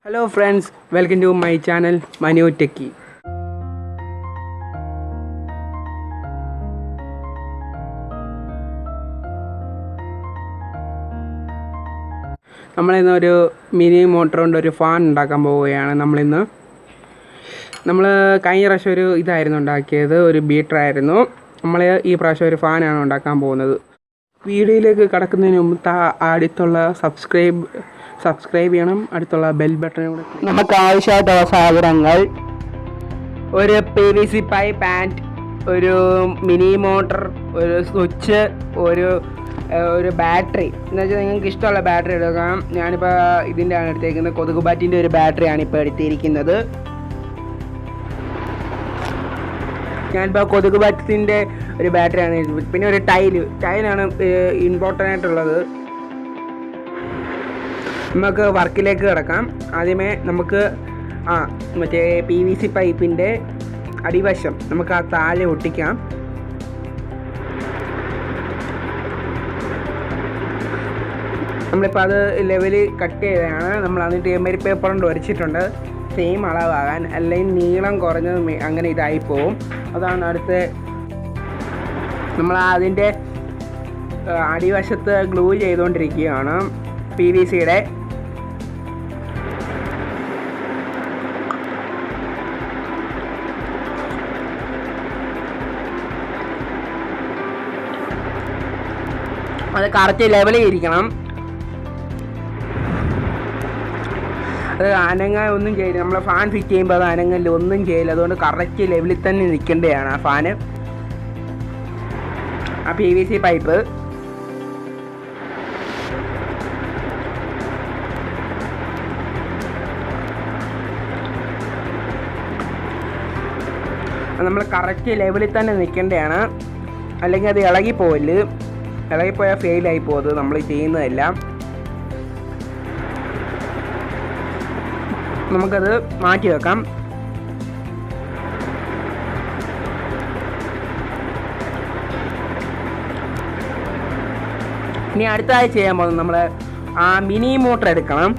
Hello friends, welcome to my channel Manu Techie. നമ്മളിന്നൊരു mini motor കൊണ്ട് ഒരു fan ഉണ്ടാക്കാൻ പോവുകയാണ്. നമ്മൾ കഴിഞ്ഞ പ്രാവശ്യം ഒരു ഇതായിരുന്നു ഉണ്ടാക്കിയത്, ഒരു ബീറ്ററായിരുന്നു. നമ്മൾ ഈ പ്രാവശ്യം ഒരു ഫാനാണ് ഉണ്ടാക്കാൻ പോകുന്നത്. വീഡിയോയിലേക്ക് കടക്കുന്നതിന് മുമ്പ് അടുത്തുള്ള സബ്സ്ക്രൈബ് ചെയ്യണം, അടുത്തുള്ള ബെൽ ബട്ടൺ കൂടെ. നമുക്ക് ആവശ്യമായിട്ടുള്ള സാധനങ്ങൾ: ഒരു PVC പൈപ്പ് ആൻഡ് ഒരു മിനി മോട്ടർ, ഒരു സ്വിച്ച്, ഒരു ബാറ്ററി. എന്ന് വെച്ചാൽ നിങ്ങൾക്ക് ഇഷ്ടമുള്ള ബാറ്ററി എടുക്കാം. ഞാനിപ്പോൾ ഇതിൻ്റെ ആണ് എടുത്തേക്കുന്നത്, കൊതുക് ബാറ്റിൻ്റെ ഒരു ബാറ്ററിയാണ് ഇപ്പോൾ എടുത്തിരിക്കുന്നത്. ഞാനിപ്പോൾ കൊതുക് ബാറ്റിൻ്റെ ഒരു ബാറ്ററിയാണ്. പിന്നെ ഒരു ടൈലാണ് ഇമ്പോർട്ടൻ്റ് ആയിട്ടുള്ളത്. നമുക്ക് വർക്കിലേക്ക് കിടക്കാം. ആദ്യമേ നമുക്ക് മറ്റേ PVC പൈപ്പിൻ്റെ അടിവശം നമുക്ക് ആ താഴെ ഒട്ടിക്കാം. നമ്മളിപ്പോൾ അത് ലെവല് കട്ട് ചെയ്തതാണ്. നമ്മൾ എന്നിട്ട് എമ്മരി പേപ്പർ കൊണ്ട് വരച്ചിട്ടുണ്ട്, സെയിം അളവാകാൻ, അല്ലെങ്കിൽ നീളം കുറഞ്ഞത് അങ്ങനെ ഇതായി പോവും. അതാണ് അടുത്ത. നമ്മൾ അതിൻ്റെ അടിവശത്ത് ഗ്ലൂ ചെയ്തുകൊണ്ടിരിക്കുകയാണ് PVCയുടെ. അത് കറക്റ്റ് ലെവലിൽ ഇരിക്കണം. അത് അനങ്ങാൻ ഒന്നും ചെയ്യില്ല. നമ്മൾ ഫാൻ ഫിറ്റ് ചെയ്യുമ്പോൾ അത് അനങ്ങല്ല, ഒന്നും ചെയ്യില്ല. അതുകൊണ്ട് കറക്റ്റ് ലെവലിൽ തന്നെ നിൽക്കേണ്ടതാണ് ആ ഫാന്. ആ PVC പൈപ്പ് നമ്മൾ കറക്റ്റ് ലെവലിൽ തന്നെ നിൽക്കേണ്ടതാണ്, അല്ലെങ്കിൽ അത് ഇളകിപ്പോവല്. ഇളകിപ്പോയാൽ ഫെയിലായി പോകുന്നത് നമ്മൾ ചെയ്യുന്നതെല്ലാം. നമുക്കത് മാറ്റി വെക്കാം. ഇനി അടുത്തായി ചെയ്യാൻ പോകുന്നത്, നമ്മൾ ആ മിനി മോട്ടർ എടുക്കണം.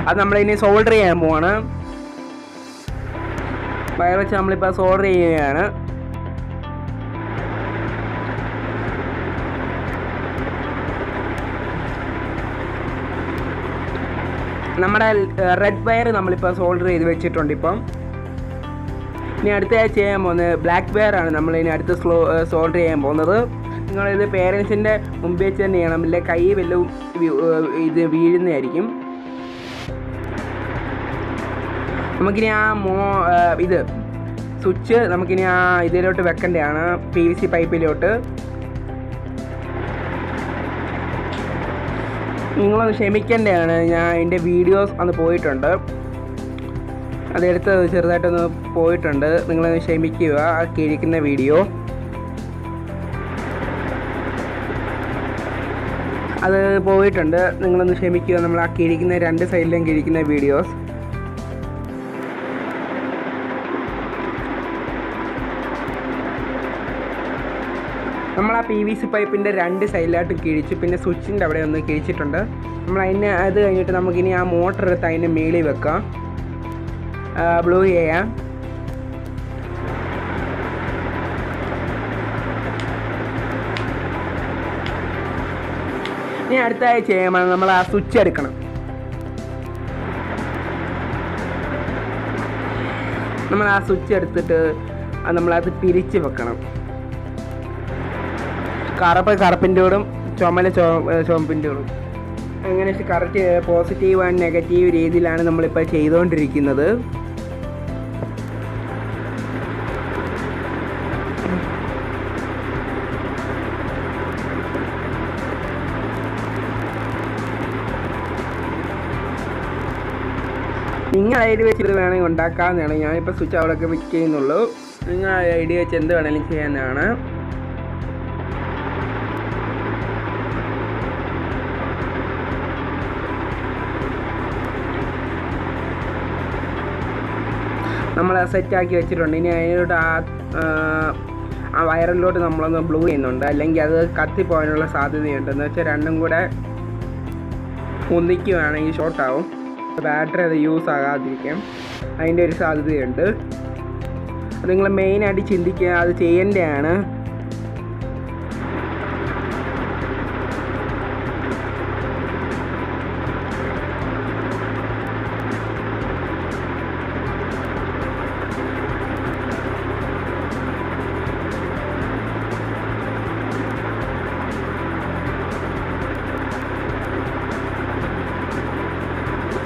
അത് നമ്മളിനി സോൾഡർ ചെയ്യാൻ പോവാണ്. വയർ വെച്ച് നമ്മളിപ്പോൾ സോൾഡർ ചെയ്യുകയാണ്. നമ്മുടെ റെഡ് വയർ നമ്മളിപ്പോൾ സോൾഡർ ചെയ്ത് വെച്ചിട്ടുണ്ട്. ഇപ്പം ഇനി അടുത്തയായി ചെയ്യാൻ പോകുന്നത് ബ്ലാക്ക് വയറാണ്. നമ്മളിനി അടുത്ത് സോൾഡർ ചെയ്യാൻ പോകുന്നത്. നിങ്ങളിത് പേരൻസിൻ്റെ മുമ്പിൽ വെച്ച് തന്നെ ചെയ്യണം, ഇല്ലേ കൈ വല്ലതും ഇത് വീഴുന്നതായിരിക്കും. നമുക്കിനി ആ ഇത് സ്വിച്ച് നമുക്കിനി ആ ഇതിലോട്ട് വെക്കേണ്ടതാണ്, PVC പൈപ്പിലോട്ട്. നിങ്ങളൊന്ന് ക്ഷമിക്കേണ്ടതാണ്, ഞാൻ എൻ്റെ വീഡിയോസ് അന്ന് പോയിട്ടുണ്ട്, അതെടുത്ത് ചെറുതായിട്ടൊന്ന് പോയിട്ടുണ്ട്. നിങ്ങളൊന്ന് ക്ഷമിക്കുക. ആ കിഴിക്കുന്ന വീഡിയോ അത് പോയിട്ടുണ്ട്, നിങ്ങളൊന്ന് ക്ഷമിക്കുക. നമ്മൾ ആ കിഴിക്കുന്ന രണ്ട് സൈഡിലും കിഴിക്കുന്ന വീഡിയോസ്. നമ്മൾ ആ PVC പൈപ്പിൻ്റെ രണ്ട് സൈഡിലായിട്ട് കിഴിച്ചു, പിന്നെ സ്വിച്ചിൻ്റെ അവിടെ ഒന്ന് കിഴിച്ചിട്ടുണ്ട്. നമ്മൾ അത് കഴിഞ്ഞിട്ട് നമുക്കിനി ആ മോട്ടർ എടുത്ത് അതിൻ്റെ മേളിൽ വെക്കാം, ബ്ലൂ ചെയ്യാം. ഇനി അടുത്തായി ചെയ്യുമ്പോൾ നമ്മൾ ആ സ്വിച്ച് എടുക്കണം. നമ്മൾ ആ സ്വിച്ച് എടുത്തിട്ട് നമ്മളത് പിരിച്ച് വെക്കണം. കറുപ്പിൻ്റെ കൂടും ചുമപ്പിൻ്റെ കൂടും അങ്ങനെ കറക്റ്റ് പോസിറ്റീവ് ആൻഡ് നെഗറ്റീവ് രീതിയിലാണ് നമ്മളിപ്പോൾ ചെയ്തുകൊണ്ടിരിക്കുന്നത്. നിങ്ങൾ ഐഡിയ വെച്ചിട്ട് വേണമെങ്കിൽ ഉണ്ടാക്കാവുന്നതാണ്. ഞാനിപ്പോൾ സ്വിച്ച് അവിടെയൊക്കെ വെക്ക് ചെയ്യുന്നുള്ളൂ. നിങ്ങൾ ഐഡിയ വെച്ച് എന്ത് വേണമെങ്കിലും ചെയ്യാവുന്നതാണ്. നമ്മൾ സെറ്റാക്കി വെച്ചിട്ടുണ്ട്. ഇനി അതിലോട്ട് ആ വയറിലോട്ട് നമ്മളൊന്ന് ബ്ലൂ ചെയ്യുന്നുണ്ട്, അല്ലെങ്കിൽ അത് കത്തിപ്പോകാനുള്ള സാധ്യതയുണ്ട്. എന്ന് വെച്ചാൽ രണ്ടും കൂടെ ഒന്നിക്കുകയാണെങ്കിൽ ഷോർട്ടാവും. ബാറ്ററി അത് യൂസ് ആകാതിരിക്കാം, അതിൻ്റെ ഒരു സാധ്യതയുണ്ട്. അത് നിങ്ങൾ മെയിനായിട്ട് ചിന്തിക്കുക, അത് ചെയ്യേണ്ടതാണ്.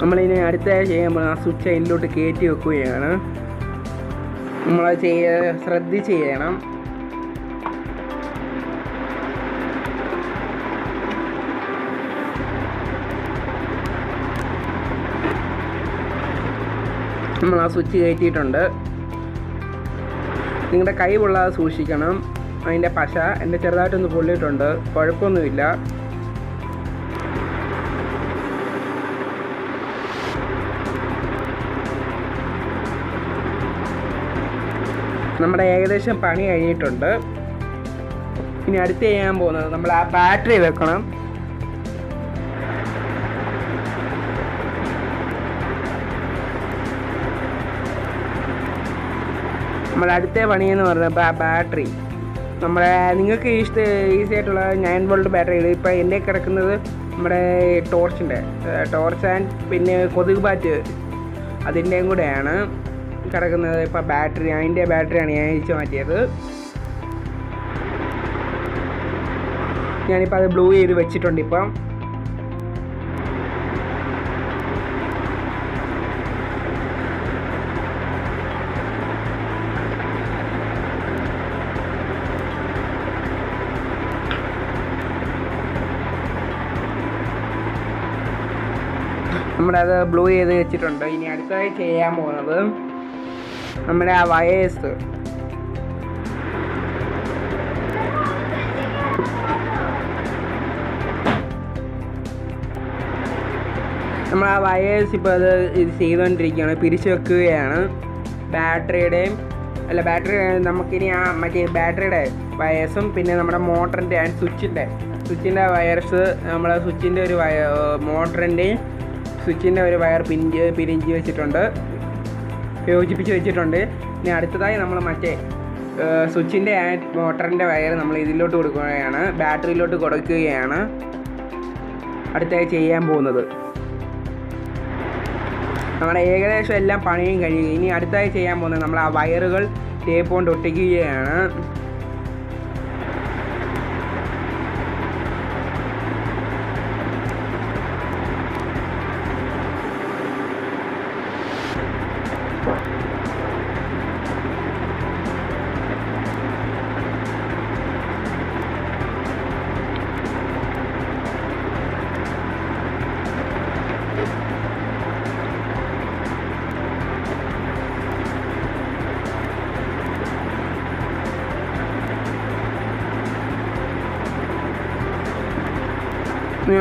നമ്മളിനി അടുത്തായി ചെയ്യുമ്പോൾ ആ സ്വിച്ച് അതിലോട്ട് കയറ്റി വെക്കുകയാണ്. നമ്മളത് ശ്രദ്ധിച്ച് ചെയ്യണം. നമ്മൾ ആ സ്വിച്ച് കയറ്റിയിട്ടുണ്ട്. നിങ്ങളുടെ കൈ പൊള്ളാതെ സൂക്ഷിക്കണം. അതിൻ്റെ പശ എൻ്റെ ചെറുതായിട്ടൊന്ന് പൊള്ളിയിട്ടുണ്ട്, കുഴപ്പമൊന്നുമില്ല. നമ്മുടെ ഏകദേശം പണി കഴിഞ്ഞിട്ടുണ്ട്. ഇനി അടുത്ത് ചെയ്യാൻ പോകുന്നത് നമ്മൾ ആ ബാറ്ററി വെക്കണം. നമ്മുടെ അടുത്ത പണിയെന്ന് പറഞ്ഞപ്പോൾ ആ ബാറ്ററി നിങ്ങൾക്ക് ഈസി ആയിട്ടുള്ള 9 വോൾട്ട് ബാറ്ററി. ഇപ്പോൾ എൻ്റെ കിടക്കുന്നത് നമ്മുടെ ടോർച്ച് ആൻഡ് പിന്നെ കൊതുക് ബാറ്റ് അതിൻ്റെയും കൂടെയാണ് കിടക്കുന്നത്. ഇപ്പോൾ അതിൻ്റെ ബാറ്ററിയാണ് ഞാൻ അഴിച്ചു മാറ്റിയത്. ഞാനിപ്പോൾ അത് ബ്ലൂ ചെയ്ത് വെച്ചിട്ടുണ്ട്. ഇപ്പം നമ്മളത് ബ്ലൂ ചെയ്ത് വെച്ചിട്ടുണ്ട്. ഇനി അടുത്തതായി ചെയ്യാൻ പോകുന്നത് നമ്മുടെ ആ വയേഴ്സ് ഇപ്പോൾ ഇത് ചെയ്തുകൊണ്ടിരിക്കുകയാണ്, പിരിച്ചു വെക്കുകയാണ്. നമുക്കിനി ആ മറ്റേ ബാറ്ററിയുടെ വയേഴ്സും പിന്നെ നമ്മുടെ മോട്ടറിൻ്റെ ആൻഡ് സ്വിച്ചിൻ്റെ വയർസ് നമ്മൾ സ്വിച്ചിൻ്റെ ഒരു മോട്ടറിൻ്റെയും സ്വിച്ചിൻ്റെ ഒരു വയർ പിരിഞ്ച് വെച്ചിട്ടുണ്ട്, യോജിപ്പിച്ച് വെച്ചിട്ടുണ്ട്. ഇനി അടുത്തതായി നമ്മൾ മറ്റേ സ്വിച്ചിൻ്റെ ആൻഡ് മോട്ടറിൻ്റെ വയർ നമ്മൾ ഇതിലോട്ട് കൊടുക്കുകയാണ്, ബാറ്ററിയിലോട്ട് കൊടുക്കുകയാണ് അടുത്തായി ചെയ്യാൻ പോകുന്നത്. നമ്മുടെ ഏകദേശം എല്ലാം പണിയും കഴിയുക. ഇനി അടുത്തായി ചെയ്യാൻ പോകുന്നത് നമ്മൾ ആ വയറുകൾ ടേപ്പ് കൊണ്ട് ഒട്ടിക്കുകയാണ്.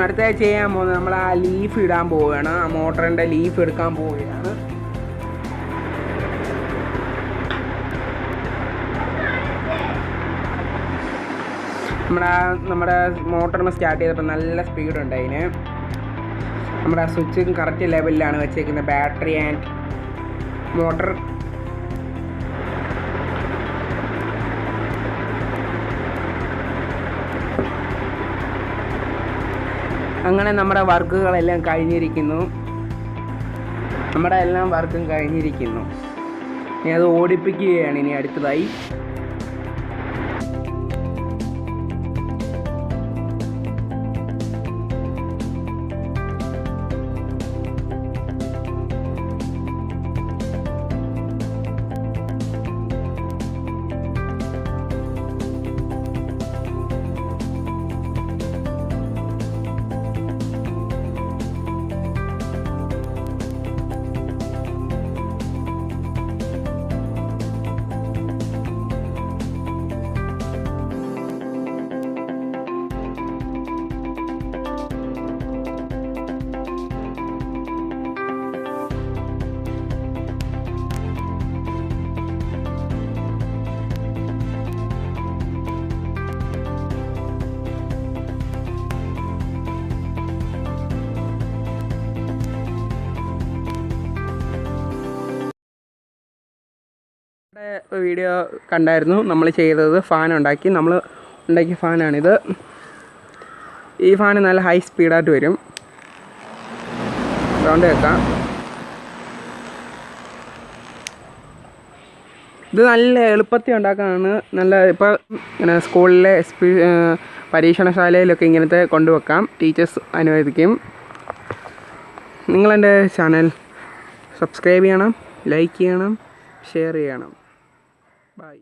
അടുത്തായി ചെയ്യാൻ പോകുന്നത് നമ്മൾ ആ ലീഫ് ഇടാൻ പോവുകയാണ്, ആ മോട്ടറിൻ്റെ ലീഫ് എടുക്കാൻ പോവുകയാണ്. നമ്മുടെ മോട്ടറിന് സ്റ്റാർട്ട് ചെയ്തപ്പോൾ നല്ല സ്പീഡുണ്ട് അതിന്. നമ്മുടെ ആ സ്വിച്ചും കറക്റ്റ് ലെവലിലാണ് വെച്ചേക്കുന്നത്, ബാറ്ററി ആൻഡ് മോട്ടർ. അങ്ങനെ നമ്മുടെ വർക്കുകളെല്ലാം കഴിഞ്ഞിരിക്കുന്നു. നമ്മുടെ എല്ലാം വർക്കും കഴിഞ്ഞിരിക്കുന്നു. ഇനി അത് ഓടിപ്പിക്കുകയാണ് ഇനി അടുത്തതായി. വീഡിയോ കണ്ടായിരുന്നു. നമ്മൾ ചെയ്തത് ഫാൻ ഉണ്ടാക്കി. നമ്മൾ ഉണ്ടാക്കിയ ഫാനാണിത്. ഈ ഫാൻ നല്ല ഹൈ സ്പീഡായിട്ട് വരും. സൗണ്ട് കേൾക്കാം. ഇത് നല്ല എളുപ്പത്തിൽ ഉണ്ടാക്കാനാണ്. നല്ല ഇപ്പോൾ ഇങ്ങനെ സ്കൂളിലെ പരീക്ഷണശാലയിലൊക്കെ ഇങ്ങനത്തെ കൊണ്ടുവെക്കാം. ടീച്ചേഴ്സ് അനുവദിക്കും. നിങ്ങളെൻ്റെ ചാനൽ സബ്സ്ക്രൈബ് ചെയ്യണം, ലൈക്ക് ചെയ്യണം, ഷെയർ ചെയ്യണം. ബൈ.